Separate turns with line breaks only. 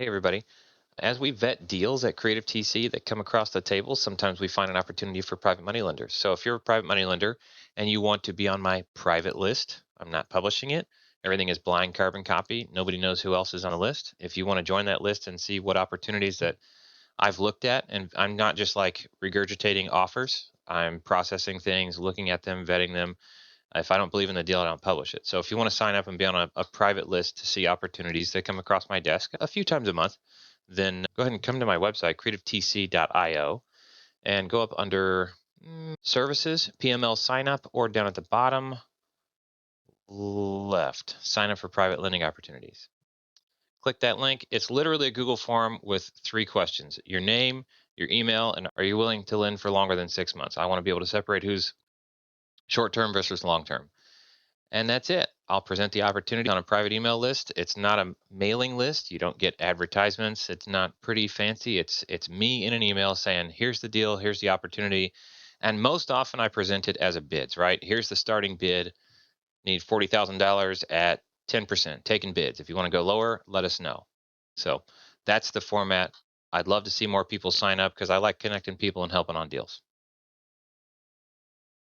Hey, everybody. As we vet deals at Creative TC that come across the table, sometimes we find an opportunity for private money lenders. So if you're a private money lender and you want to be on my private list, I'm not publishing it. Everything is blind carbon copy. Nobody knows who else is on the list. If you want to join that list and see what opportunities that I've looked at, and I'm not just like regurgitating offers, I'm processing things, looking at them, vetting them. If I don't believe in the deal, I don't publish it. So if you want to sign up and be on a private list to see opportunities that come across my desk a few times a month, then go ahead and come to my website, creativetc.io, and go up under services, PML sign up, or down at the bottom left, sign up for private lending opportunities. Click that link. It's literally a Google form with 3 questions: your name, your email, and are you willing to lend for longer than 6 months? I want to be able to separate who's short term versus long term. And that's it. I'll present the opportunity on a private email list. It's not a mailing list. You don't get advertisements. It's not pretty fancy. It's me in an email saying, here's the deal, here's the opportunity. And most often I present it as a bids, right? Here's the starting bid. Need $40,000 at 10%. Taking bids. If you want to go lower, let us know. So that's the format. I'd love to see more people sign up because I like connecting people and helping on deals.